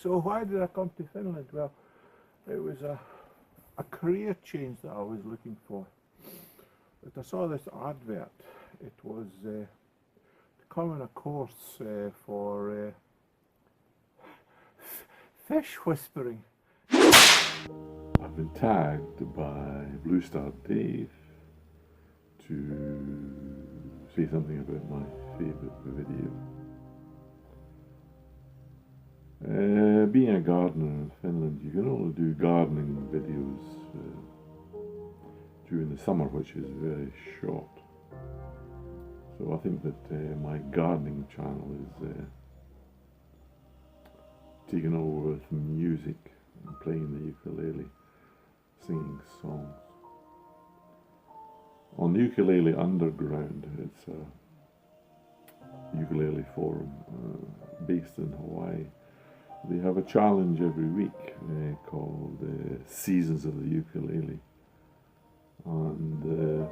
So why did I come to Finland? Well, it was a career change that I was looking for. But I saw this advert. It was to come on a course for fish whispering. I've been tagged by Blue Star Dave to say something about my favourite video. Being a gardener in Finland, you can only do gardening videos during the summer, which is very short. So I think that my gardening channel is taken over with music and playing the ukulele, singing songs. On Ukulele Underground, it's a ukulele forum based in Hawaii. They have a challenge every week called Seasons of the Ukulele, and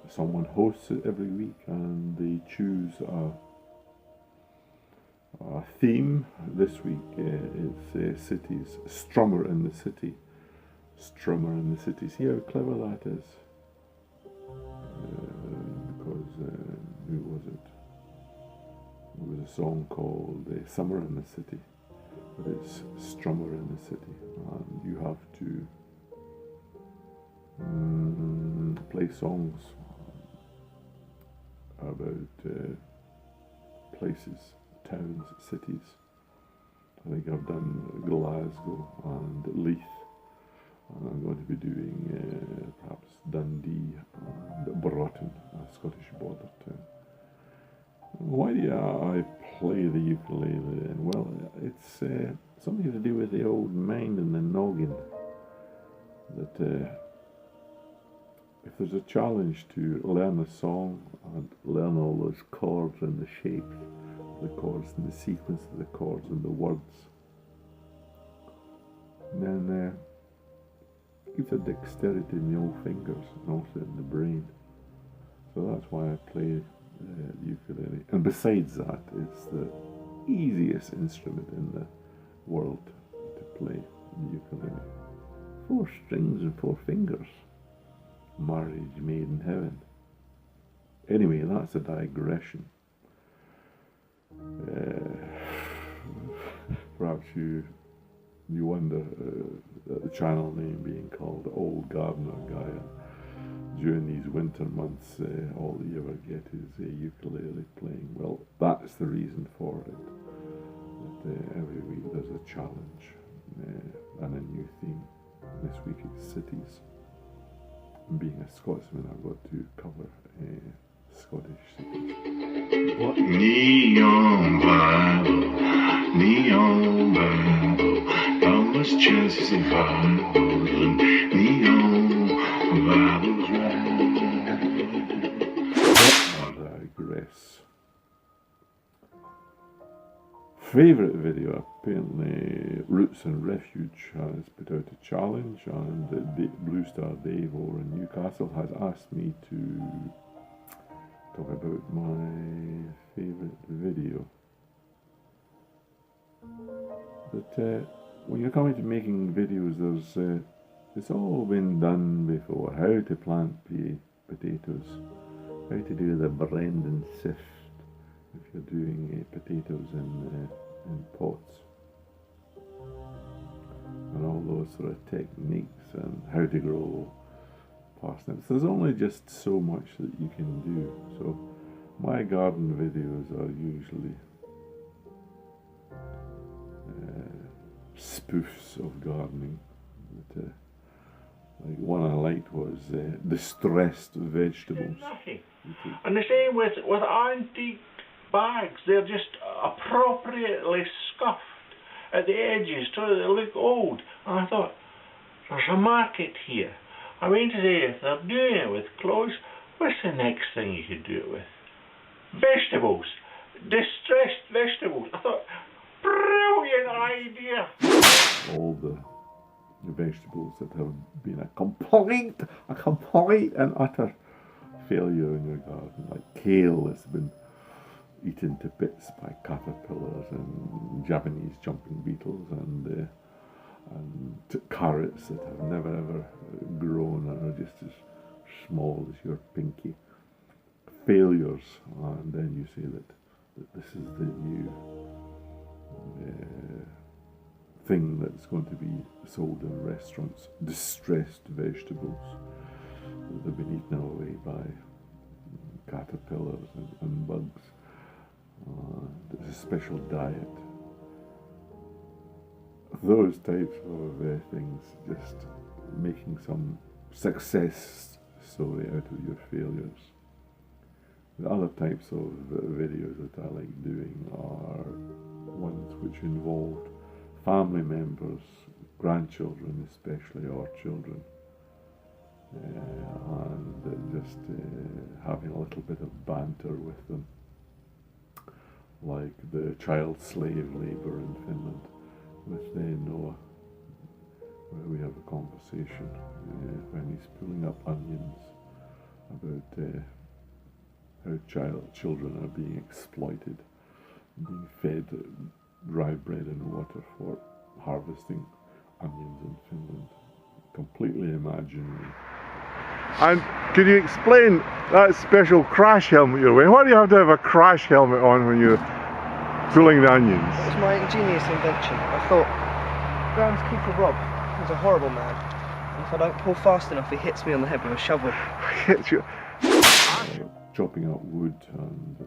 someone hosts it every week, and they choose a theme. This week it's cities, Strummer in the City. Strummer in the City. See how clever that is? Because who was it? It was a song called Summer in the City, but it's Strummer in the City, and you have to play songs about places, towns, cities. I think I've done Glasgow and Leith, and I'm going to be doing perhaps Dundee and Broughton, a Scottish border town. Why do I play the ukulele? And well, it's something to do with the old mind and the noggin. That if there's a challenge to learn a song and learn all those chords and the shapes of the chords and the sequence of the chords and the words, then it gives a dexterity in the old fingers and also in the brain. So that's why I play the ukulele. And besides that, it's the easiest instrument in the world to play, the ukulele. 4 strings and 4 fingers. Marriage made in heaven. Anyway, that's a digression. Perhaps you wonder at the channel name being called Old Gardener Guy. During these winter months, all you ever get is a ukulele playing. Well, that's the reason for it. That every week there's a challenge and a new theme. This week it's cities. And being a Scotsman, I've got to cover Scottish cities. Neon Bible, how much chances of Bible, neon Bible's I digress. Favourite video, apparently Roots and Refuge has put out a challenge, and Blue Star Dave over in Newcastle has asked me to talk about my favourite video. But when you're coming to making videos, it's all been done before. How to plant potatoes, how to do the blend and sift if you're doing potatoes in pots, and all those sort of techniques, and how to grow parsnips. There's only just so much that you can do. So my garden videos are usually spoofs of gardening. But, like one I liked was distressed vegetables. And the same with antique bags. They're just appropriately scuffed at the edges so they look old. And I thought, there's a market here. I mean to say, if they're doing it with clothes, what's the next thing you could do it with? Vegetables. Distressed vegetables. I thought, brilliant idea. All the vegetables that have been a complete and utter failure in your garden, like kale that's been eaten to bits by caterpillars and Japanese jumping beetles, and carrots that have never ever grown and are just as small as your pinky. Failures, and then you say that this is the new thing that's going to be sold in restaurants, distressed vegetables that have been eaten away by caterpillars and bugs. There's a special diet. Those types of things, just making some success story out of your failures. The other types of videos that I like doing are ones which involved family members, grandchildren especially, or children, and just having a little bit of banter with them, like the child slave labour in Finland with Noah, where we have a conversation when he's pulling up onions about how children are being exploited, being fed dry bread and water for harvesting onions in Finland. Completely imaginary. And can you explain that special crash helmet you're wearing? Why do you have to have a crash helmet on when you're pulling the onions? It was my ingenious invention. I thought, groundskeeper Rob is a horrible man. And if I don't pull fast enough, he hits me on the head with a shovel. Hits you. Chopping up wood and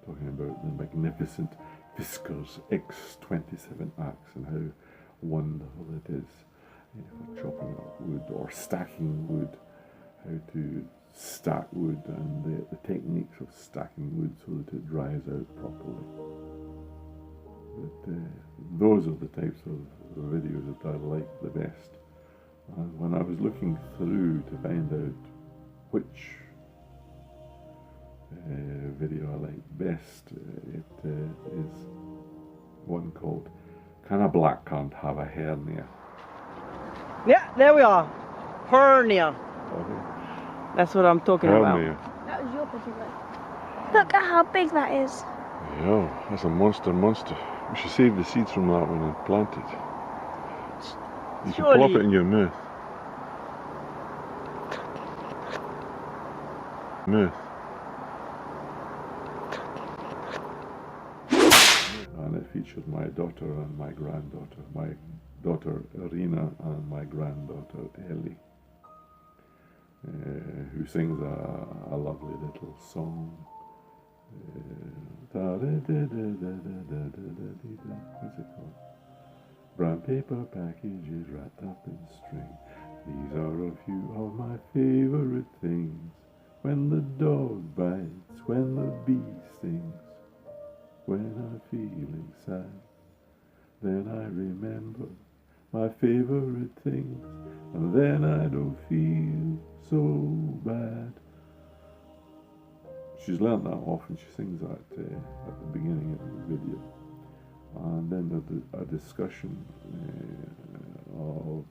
talking about the magnificent Fiskars X27 axe and how wonderful it is for chopping up wood or stacking wood, how to stack wood and the techniques of stacking wood so that it dries out properly. But those are the types of videos that I like the best. And when I was looking through to find out which video I like best, it is one called "Can a Black Cunt Have a Hernia?" Yeah, there we are. Hernia. Okay. That's what I'm talking Hernia. about. That was your picture, mate. Look at how big that is. Yeah, that's a monster. We should save the seeds from that one and plant it. You can plop it in your mouth. And it featured my daughter and my granddaughter, my daughter Irina and my granddaughter Ellie, who sings a lovely little song. What's it called? Brown paper packages wrapped up in string. These are a few of my favorite things. When the dog bites, when the bee stings, when I'm feeling sad, then I remember my favorite things, and then I don't feel so bad. She's learnt that off, and she sings that at the beginning of the video. And then there's a discussion of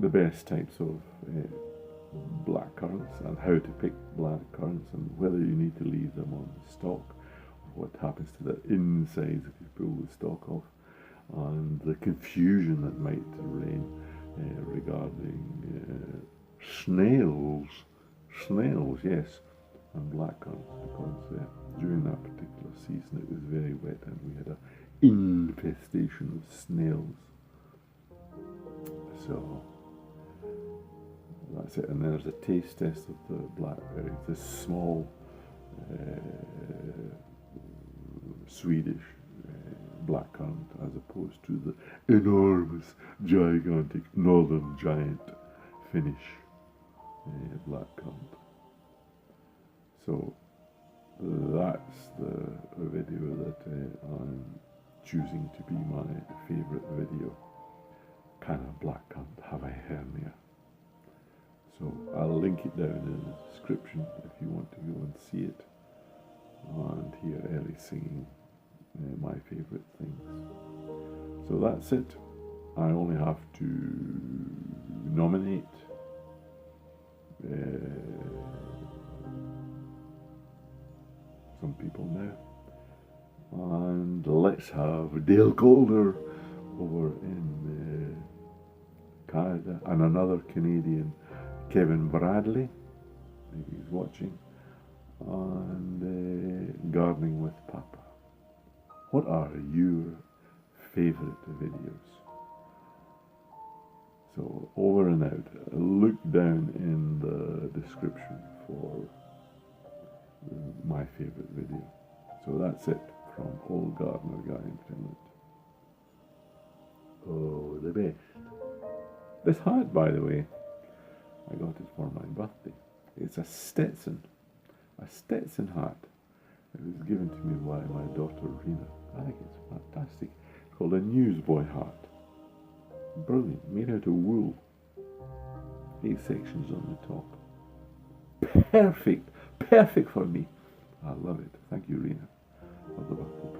the best types of black currants and how to pick black currants and whether you need to leave them on the stalk, or what happens to the insides if you pull the stalk off, and the confusion that might reign regarding snails, yes, and black currants, because during that particular season it was very wet and we had an infestation of snails. So that's it. And there's a taste test of the blackberries, this small Swedish blackcurrant as opposed to the enormous, gigantic, northern giant Finnish blackcurrant. So that's the video that I'm choosing to be my favourite video. Can a blackcurrant have a hernia? So I'll link it down in the description if you want to go and see it and hear Ellie singing my favourite things. So that's it. I only have to nominate some people now. And let's have Dale Calder over in Canada, and another Canadian, Kevin Bradley, maybe he's watching, and Gardening with Papa. What are your favourite videos? So over and out. Look down in the description for my favourite video. So that's it from Old Gardener Guy in Finland. Oh, the best. This hat, by the way, I got it for my birthday. It's a Stetson hat. It was given to me by my daughter Rena. I think it's fantastic. It's called a newsboy hat. Brilliant, made out of wool. 8 sections on the top. Perfect for me. I love it. Thank you, Rena. Love the birthday.